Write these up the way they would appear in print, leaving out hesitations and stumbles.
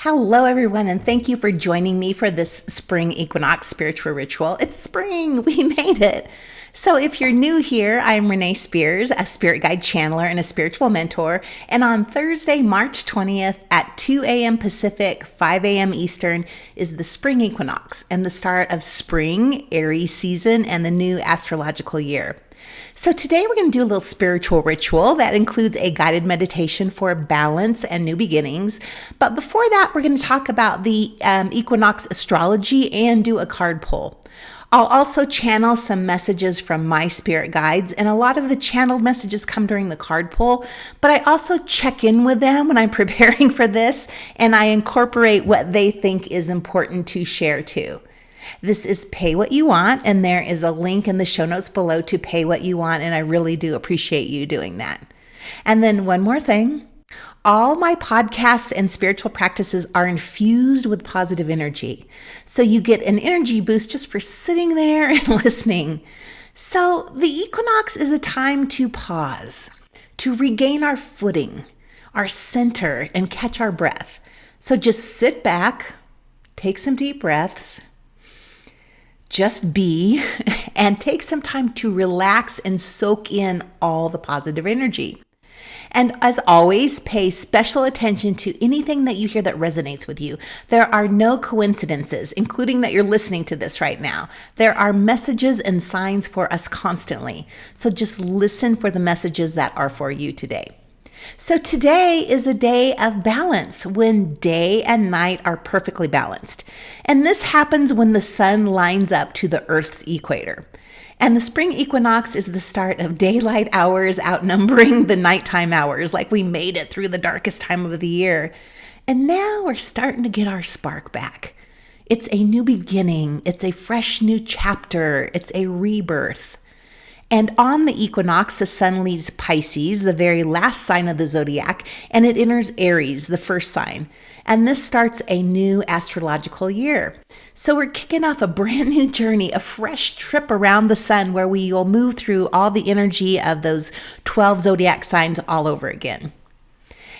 Hello, everyone, and thank you for joining me for this Spring Equinox Spiritual Ritual. It's spring. We made it. So if you're new here, I'm Renee Spears, a spirit guide channeler and a spiritual mentor. And on Thursday, March 20th at 2 a.m. Pacific, 5 a.m. Eastern is the Spring Equinox and the start of spring, Aries season, and the new astrological year. So today we're going to do a little spiritual ritual that includes a guided meditation for balance and new beginnings. But before that, we're going to talk about the Equinox astrology and do a card pull. I'll also channel some messages from my spirit guides, and a lot of the channeled messages come during the card pull, but I also check in with them when I'm preparing for this, and I incorporate what they think is important to share too. This is Pay What You Want, and there is a link in the show notes below to pay what you want, and I really do appreciate you doing that. And then one more thing. All my podcasts and spiritual practices are infused with positive energy. So you get an energy boost just for sitting there and listening. So the equinox is a time to pause, to regain our footing, our center, and catch our breath. So just sit back, take some deep breaths, just be, and take some time to relax and soak in all the positive energy. And as always, pay special attention to anything that you hear that resonates with you. There are no coincidences, including that you're listening to this right now. There are messages and signs for us constantly. So just listen for the messages that are for you today. So today is a day of balance, when day and night are perfectly balanced. And this happens when the sun lines up to the Earth's equator. And the spring equinox is the start of daylight hours outnumbering the nighttime hours, like we made it through the darkest time of the year. And now we're starting to get our spark back. It's a new beginning. It's a fresh new chapter. It's a rebirth. And on the equinox, the sun leaves Pisces, the very last sign of the zodiac, and it enters Aries, the first sign. And this starts a new astrological year. So we're kicking off a brand new journey, a fresh trip around the sun where we will move through all the energy of those 12 zodiac signs all over again.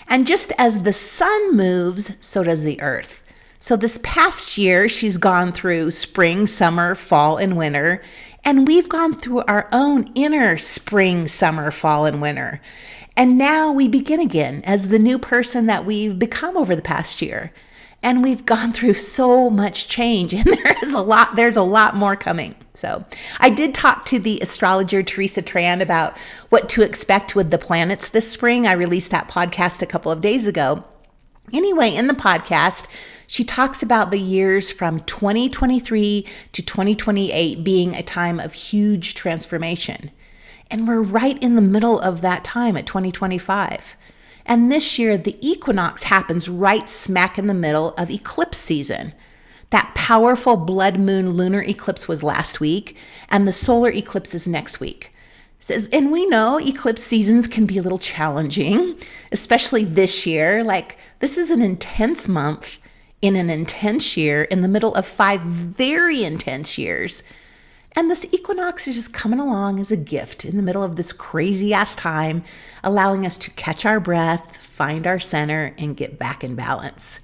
And just as the sun moves, so does the earth. So this past year, she's gone through spring, summer, fall, and winter. And we've gone through our own inner spring, summer, fall, and winter. And now we begin again as the new person that we've become over the past year. And we've gone through so much change, and there's a lot more coming. So I did talk to the astrologer Teresa Tran about what to expect with the planets this spring. I released that podcast a couple of days ago. Anyway, in the podcast, she talks about the years from 2023 to 2028 being a time of huge transformation. And we're right in the middle of that time at 2025. And this year, the equinox happens right smack in the middle of eclipse season. That powerful Blood Moon Lunar Eclipse was last week, and the solar eclipse is next week. And we know eclipse seasons can be a little challenging, especially this year. Like, this is an intense month in an intense year in the middle of 5 very intense years. And this equinox is just coming along as a gift in the middle of this crazy ass time, allowing us to catch our breath, find our center, and get back in balance.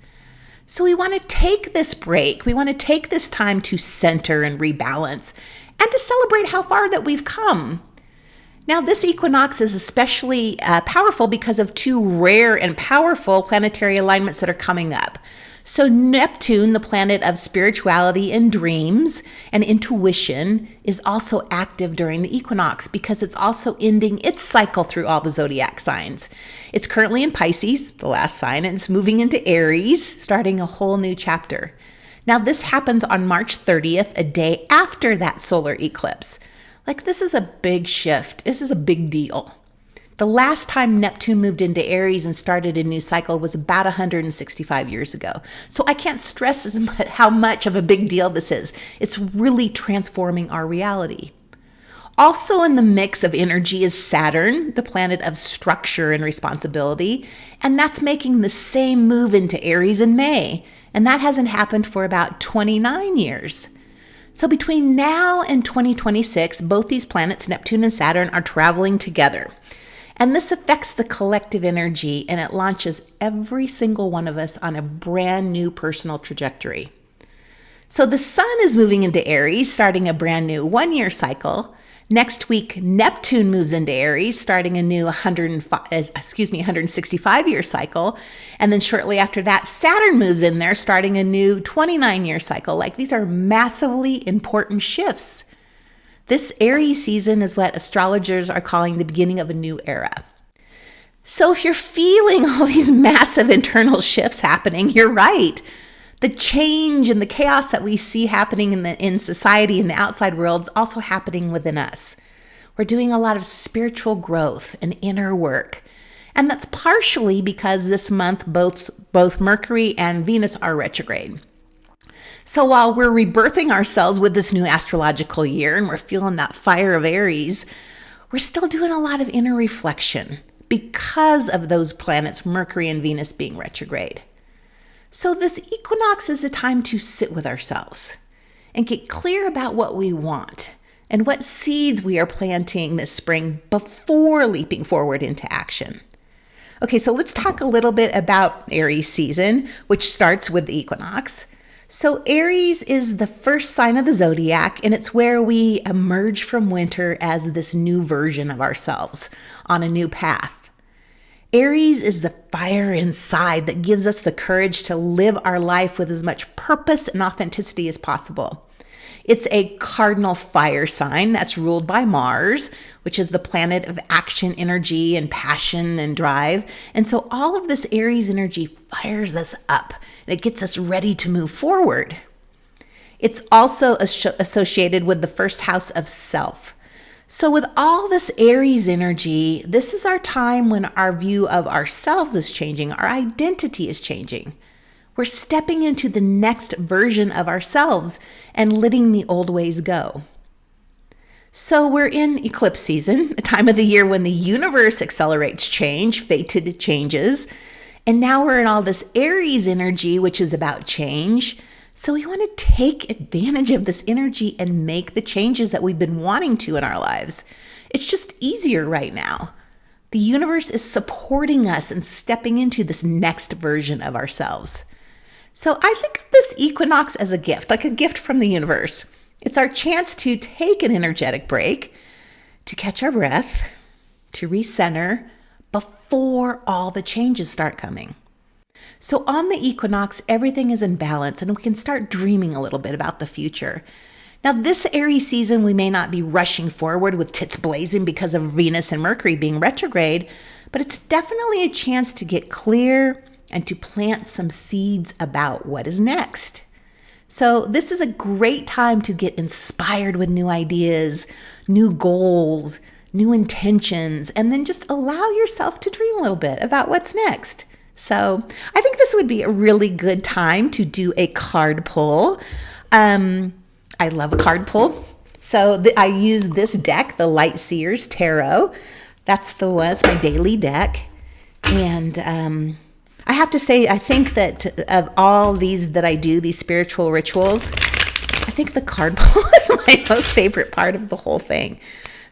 So we want to take this break. We want to take this time to center and rebalance and to celebrate how far that we've come. Now, this equinox is especially powerful because of 2 rare and powerful planetary alignments that are coming up. So Neptune, the planet of spirituality and dreams and intuition, is also active during the equinox because it's also ending its cycle through all the zodiac signs. It's currently in Pisces, the last sign, and it's moving into Aries, starting a whole new chapter. Now, this happens on March 30th, a day after that solar eclipse. Like, this is a big shift. This is a big deal. The last time Neptune moved into Aries and started a new cycle was about 165 years ago. So I can't stress how much of a big deal this is. It's really transforming our reality. Also in the mix of energy is Saturn, the planet of structure and responsibility, and that's making the same move into Aries in May. And that hasn't happened for about 29 years. So between now and 2026, both these planets, Neptune and Saturn, are traveling together. And this affects the collective energy, and it launches every single one of us on a brand new personal trajectory. So the sun is moving into Aries, starting a brand new 1-year cycle. Next week, Neptune moves into Aries, starting a new 165-year cycle. And then shortly after that, Saturn moves in there, starting a new 29-year cycle. Like, these are massively important shifts. This Aries season is what astrologers are calling the beginning of a new era. So if you're feeling all these massive internal shifts happening, you're right. The change and the chaos that we see happening in society and the outside world is also happening within us. We're doing a lot of spiritual growth and inner work. And that's partially because this month both Mercury and Venus are retrograde. So while we're rebirthing ourselves with this new astrological year and we're feeling that fire of Aries, we're still doing a lot of inner reflection because of those planets, Mercury and Venus, being retrograde. So this equinox is a time to sit with ourselves and get clear about what we want and what seeds we are planting this spring before leaping forward into action. Okay, so let's talk a little bit about Aries season, which starts with the equinox. So Aries is the first sign of the zodiac, and it's where we emerge from winter as this new version of ourselves on a new path. Aries is the fire inside that gives us the courage to live our life with as much purpose and authenticity as possible. It's a cardinal fire sign that's ruled by Mars, which is the planet of action, energy, and passion and drive. And so all of this Aries energy fires us up, and it gets us ready to move forward. It's also associated with the first house of self. So with all this Aries energy, this is our time when our view of ourselves is changing, our identity is changing. We're stepping into the next version of ourselves and letting the old ways go. So we're in eclipse season, a time of the year when the universe accelerates change, fated changes. And now we're in all this Aries energy, which is about change. So we want to take advantage of this energy and make the changes that we've been wanting to in our lives. It's just easier right now. The universe is supporting us and stepping into this next version of ourselves. So I think of this equinox as a gift, like a gift from the universe. It's our chance to take an energetic break, to catch our breath, to recenter before all the changes start coming. So on the equinox, everything is in balance and we can start dreaming a little bit about the future. Now, this Aries season, we may not be rushing forward with tits blazing because of Venus and Mercury being retrograde, but it's definitely a chance to get clear and to plant some seeds about what is next. So this is a great time to get inspired with new ideas, new goals, new intentions, and then just allow yourself to dream a little bit about what's next. So I think this would be a really good time to do a card pull. I love a card pull. So I use this deck, the Light Seers Tarot. That's the one, it's my daily deck. And I have to say, I think that of all these that I do, these spiritual rituals, I think the card pull is my most favorite part of the whole thing.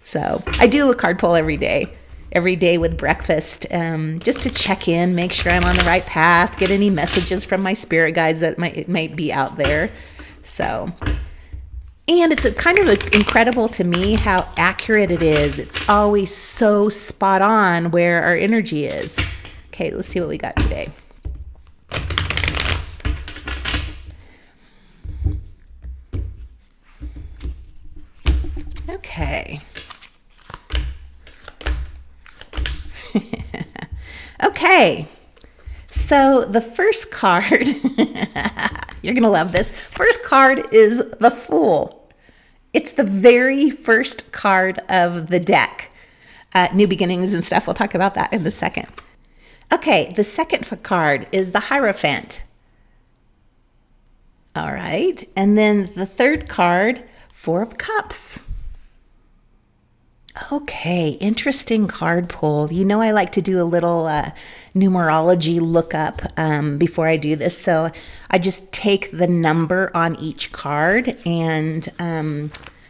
So I do a card pull every day with breakfast, just to check in, make sure I'm on the right path, get any messages from my spirit guides that might be out there. So, and it's kind of incredible to me how accurate it is. It's always so spot on where our energy is. Okay, let's see what we got today. Okay. Okay, so the first card, you're going to love this. First card is the Fool. It's the very first card of the deck. New beginnings and stuff. We'll talk about that in a second. Okay, the second card is the Hierophant. All right, and then the third card, Four of Cups. Okay, interesting card pull. You know I like to do a little numerology lookup before I do this. So I just take the number on each card. And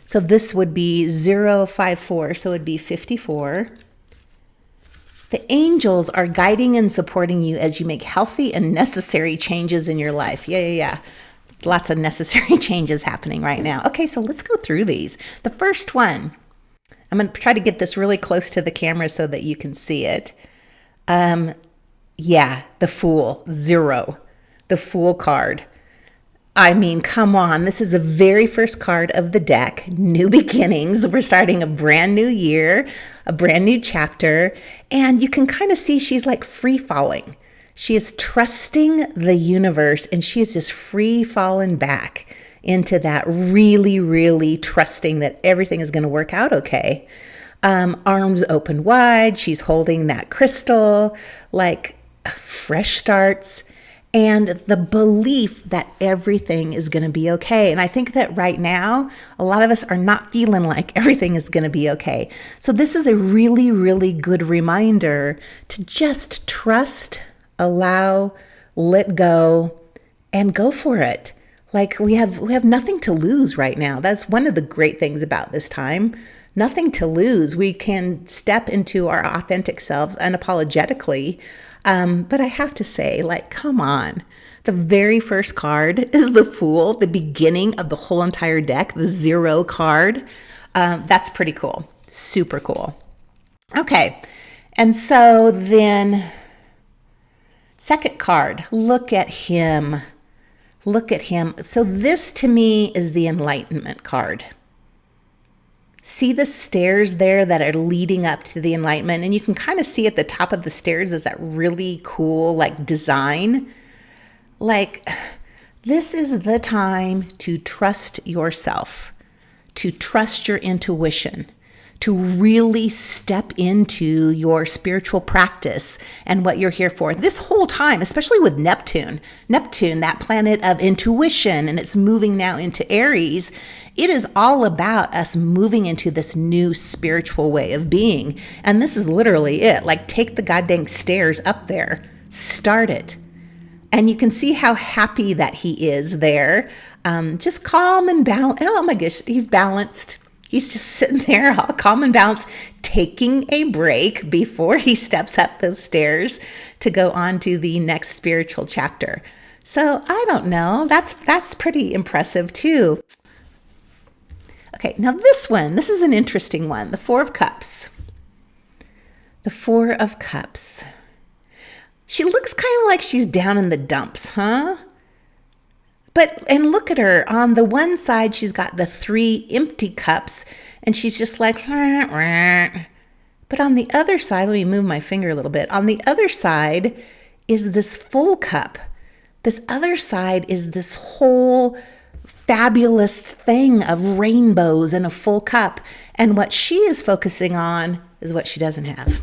so this would be 054, so it would be 54. The angels are guiding and supporting you as you make healthy and necessary changes in your life. Yeah. Lots of necessary changes happening right now. Okay, so let's go through these. The first one, I'm going to try to get this really close to the camera so that you can see it. The Fool, 0. The Fool card. I mean, come on. This is the very first card of the deck. New beginnings. We're starting a brand new year, a brand new chapter. And you can kind of see she's like free falling. She is trusting the universe, and she is just free falling back into that really, really trusting that everything is going to work out okay. Arms open wide. She's holding that crystal, like fresh starts. And the belief that everything is going to be okay. And I think that right now, a lot of us are not feeling like everything is going to be okay. So this is a really, really good reminder to just trust, allow, let go, and go for it. Like we have nothing to lose right now. That's one of the great things about this time. Nothing to lose. We can step into our authentic selves unapologetically. But I have to say, like, come on. The very first card is the Fool, the beginning of the whole entire deck, the 0 card. That's pretty cool. Super cool. Okay. And so then, second card, look at him. Look at him. So this to me is the Enlightenment card. See the stairs there that are leading up to the enlightenment, and you can kind of see at the top of the stairs is that really cool like design. Like, this is the time to trust yourself, to trust your intuition, to really step into your spiritual practice and what you're here for. This whole time, especially with Neptune, that planet of intuition, and it's moving now into Aries. It is all about us moving into this new spiritual way of being. And this is literally it. Like, take the goddamn stairs up there, start it. And you can see how happy that he is there. Just calm and balanced. Oh my gosh, he's balanced. He's just sitting there all calm and balanced, taking a break before he steps up those stairs to go on to the next spiritual chapter. So I don't know. That's pretty impressive too. Okay, now this is an interesting one. The 4 of Cups. The 4 of Cups. She looks kind of like she's down in the dumps, huh? And look at her. On the one side, she's got the 3 empty cups, and she's just like, rah, rah. But on the other side, let me move my finger a little bit. On the other side is this full cup. This other side is this whole fabulous thing of rainbows in a full cup. And what she is focusing on is what she doesn't have.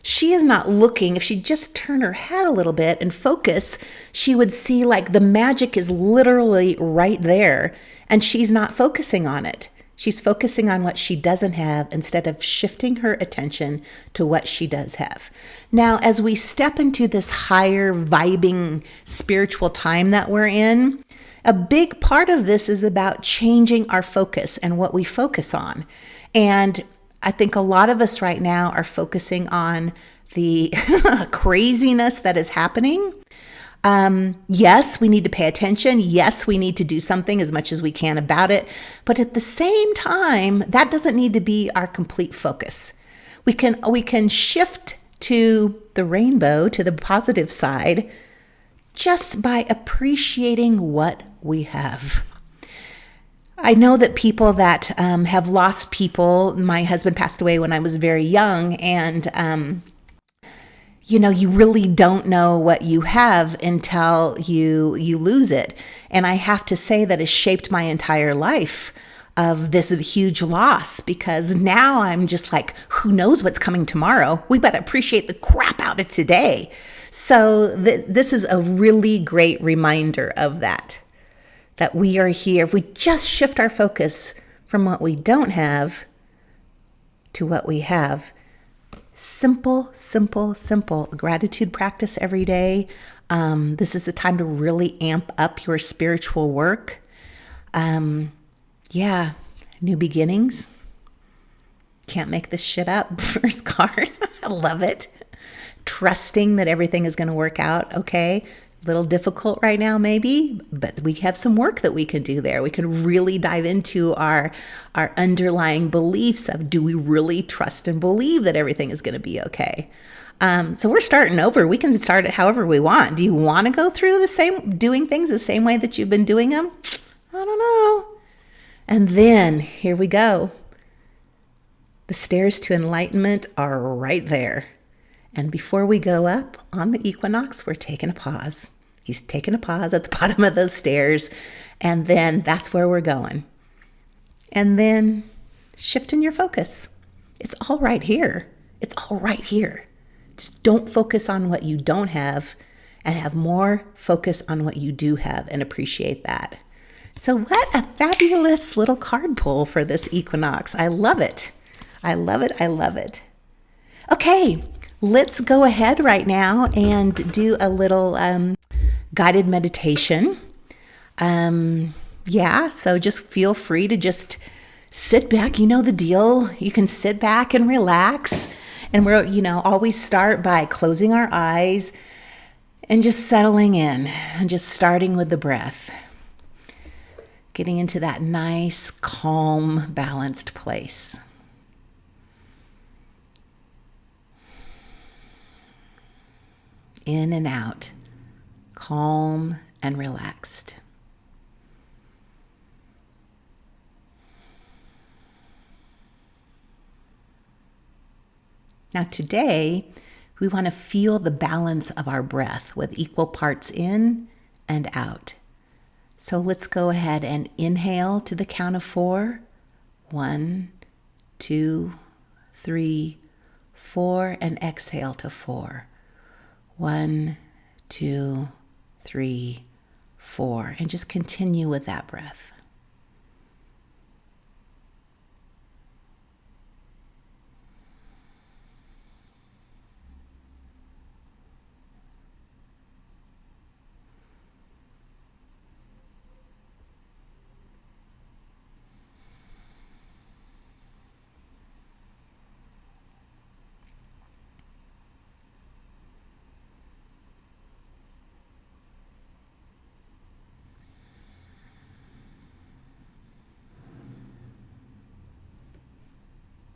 She is not looking. If she just turned her head a little bit and focus, she would see like the magic is literally right there, and she's not focusing on it. She's focusing on what she doesn't have instead of shifting her attention to what she does have. Now, as we step into this higher vibing spiritual time that we're in, a big part of this is about changing our focus and what we focus on. And I think a lot of us right now are focusing on the craziness that is happening. Yes, we need to pay attention. Yes, we need to do something as much as we can about it. But at the same time, that doesn't need to be our complete focus. We can shift to the rainbow, to the positive side, just by appreciating what we have. I know that people that have lost people, my husband passed away when I was very young, and you really don't know what you have until you lose it. And I have to say that has shaped my entire life of this huge loss, because now I'm just like, who knows what's coming tomorrow? We better appreciate the crap out of today. So this is a really great reminder of that we are here. If we just shift our focus from what we don't have to what we have. Simple, simple, simple gratitude practice every day. This is the time to really amp up your spiritual work. New beginnings. Can't make this shit up. First card. I love it. trusting that everything is going to work out okay. A little difficult right now maybe, but we have some work that we can do there. We can really dive into our underlying beliefs of, do we really trust and believe that everything is going to be okay? So we're starting over. We can start it however we want. Do you want to go through doing things the same way that you've been doing them? I don't know. And then here we go. The stairs to enlightenment are right there. And before we go up on the equinox, we're taking a pause. He's taking a pause at the bottom of those stairs. And then that's where we're going. And then shifting your focus. It's all right here. It's all right here. Just don't focus on what you don't have and have more focus on what you do have and appreciate that. So what a fabulous little card pull for this equinox. I love it. I love it. I love it. Okay. Let's go ahead right now and do a little guided meditation. So just feel free to just sit back. You know the deal. You can sit back and relax. And we're, always start by closing our eyes and just settling in and just starting with the breath. Getting into that nice, calm, balanced place. In and out, calm and relaxed. Now today, we want to feel the balance of our breath with equal parts in and out. So let's go ahead and inhale to the count of 4. 1, 2, 3, 4, and exhale to 4. 1, 2, 3, 4, and just continue with that breath.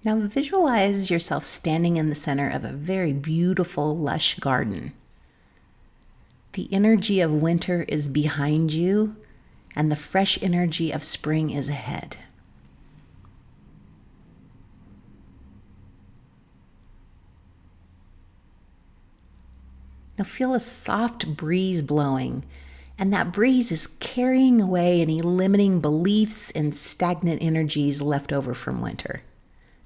Now visualize yourself standing in the center of a very beautiful, lush garden. The energy of winter is behind you, and the fresh energy of spring is ahead. Now feel a soft breeze blowing, and that breeze is carrying away any limiting beliefs and stagnant energies left over from winter.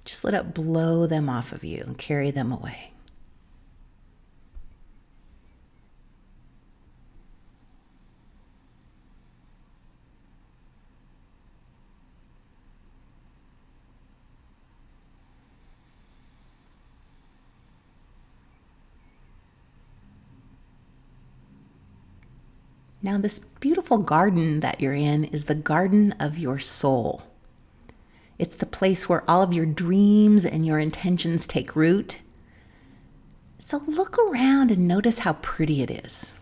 Just let it blow them off of you and carry them away. Now, this beautiful garden that you're in is the garden of your soul. It's the place where all of your dreams and your intentions take root. So look around and notice how pretty it is.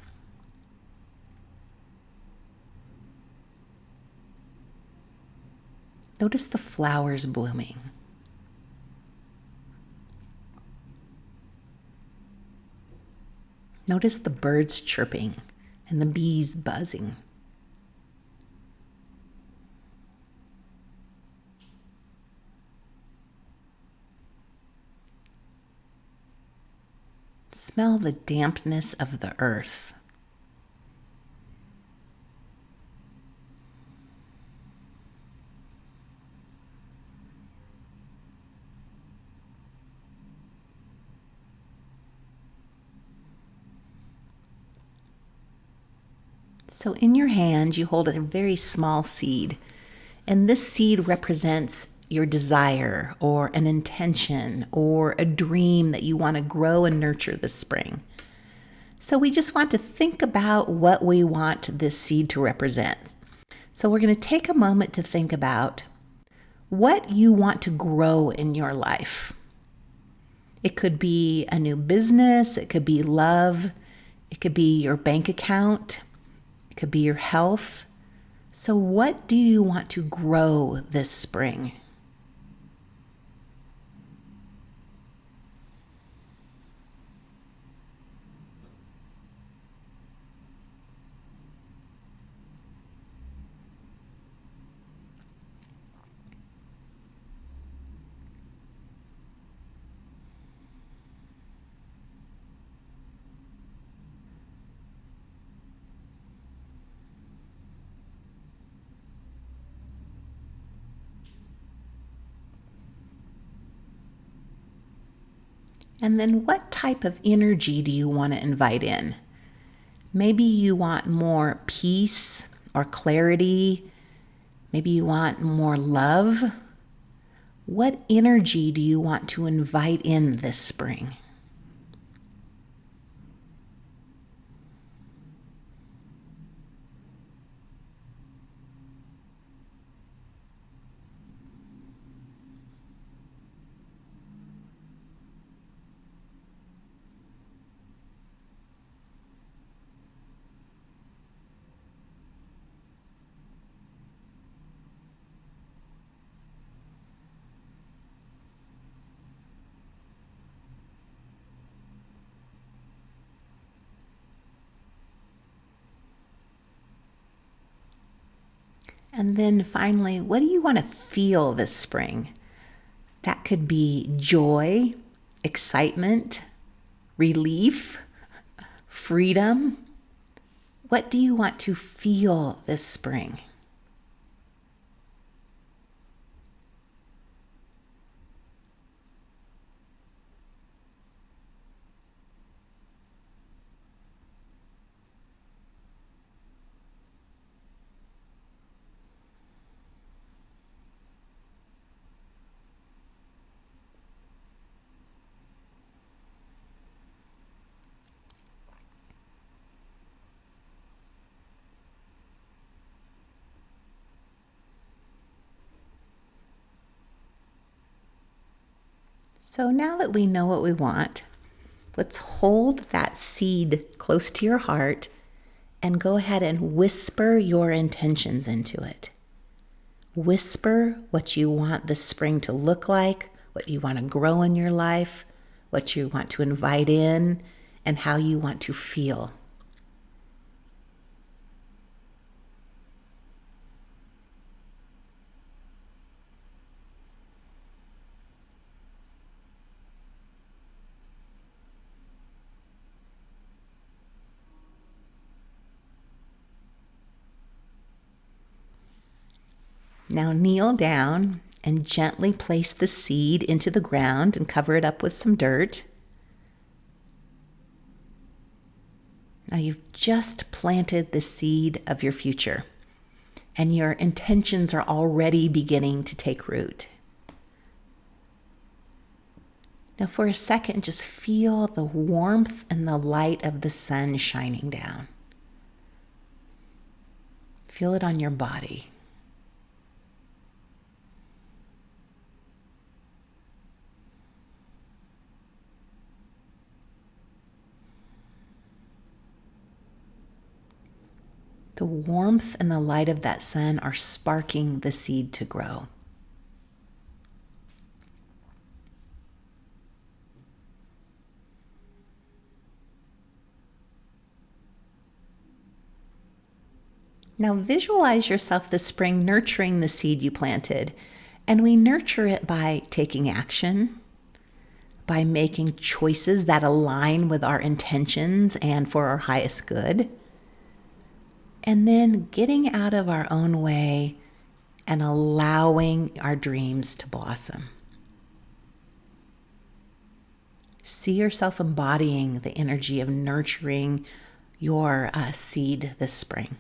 Notice the flowers blooming. Notice the birds chirping and the bees buzzing. Smell the dampness of the earth. So in your hand, you hold a very small seed, and this seed represents your desire or an intention or a dream that you want to grow and nurture this spring. So we just want to think about what we want this seed to represent. So we're going to take a moment to think about what you want to grow in your life. It could be a new business. It could be love. It could be your bank account. It could be your health. So what do you want to grow this spring? And then what type of energy do you want to invite in? Maybe you want more peace or clarity. Maybe you want more love. What energy do you want to invite in this spring? And then finally, what do you want to feel this spring? That could be joy, excitement, relief, freedom. What do you want to feel this spring? So now that we know what we want, let's hold that seed close to your heart and go ahead and whisper your intentions into it. Whisper what you want this spring to look like, what you want to grow in your life, what you want to invite in, and how you want to feel. Now kneel down and gently place the seed into the ground and cover it up with some dirt. Now you've just planted the seed of your future, and your intentions are already beginning to take root. Now for a second, just feel the warmth and the light of the sun shining down. Feel it on your body. The warmth and the light of that sun are sparking the seed to grow. Now visualize yourself this spring nurturing the seed you planted. And we nurture it by taking action, by making choices that align with our intentions and for our highest good. And then getting out of our own way and allowing our dreams to blossom. See yourself embodying the energy of nurturing your seed this spring.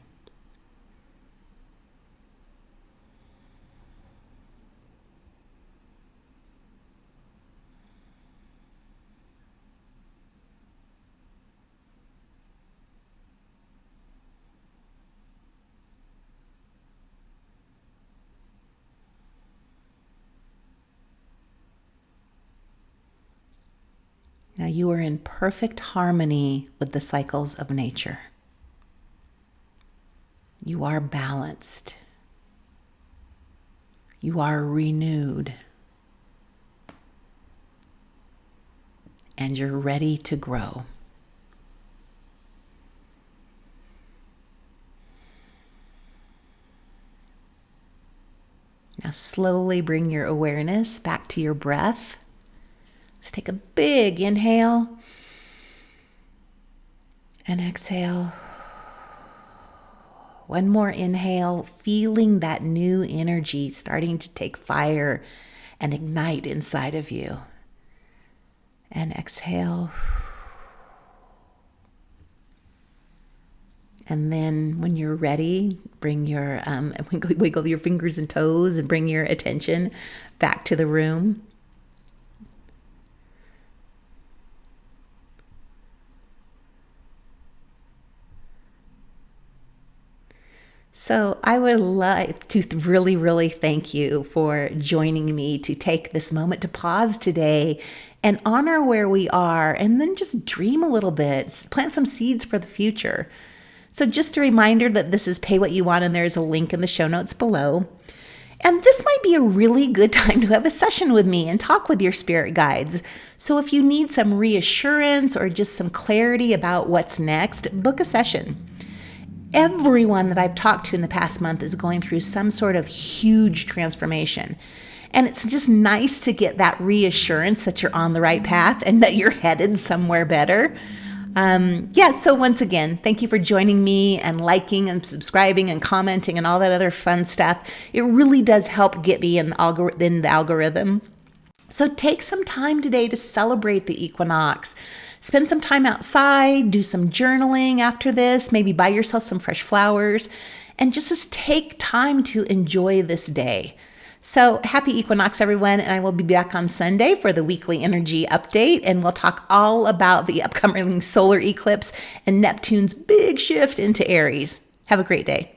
Now you are in perfect harmony with the cycles of nature. You are balanced. You are renewed. And you're ready to grow. Now slowly bring your awareness back to your breath. Let's take a big inhale and exhale. One more inhale, feeling that new energy starting to take fire and ignite inside of you. And exhale. And then when you're ready, bring your, wiggle your fingers and toes and bring your attention back to the room. So I would like to really, really thank you for joining me to take this moment to pause today and honor where we are, and then just dream a little bit, plant some seeds for the future. So just a reminder that this is Pay What You Want, and there's a link in the show notes below. And this might be a really good time to have a session with me and talk with your spirit guides. So if you need some reassurance or just some clarity about what's next, book a session. Everyone that I've talked to in the past month is going through some sort of huge transformation. And it's just nice to get that reassurance that you're on the right path and that you're headed somewhere better. So once again, thank you for joining me and liking and subscribing and commenting and all that other fun stuff. It really does help get me in the algorithm. So take some time today to celebrate the equinox. Spend some time outside, do some journaling after this, maybe buy yourself some fresh flowers, and just take time to enjoy this day. So happy equinox, everyone, and I will be back on Sunday for the weekly energy update, and we'll talk all about the upcoming solar eclipse and Neptune's big shift into Aries. Have a great day.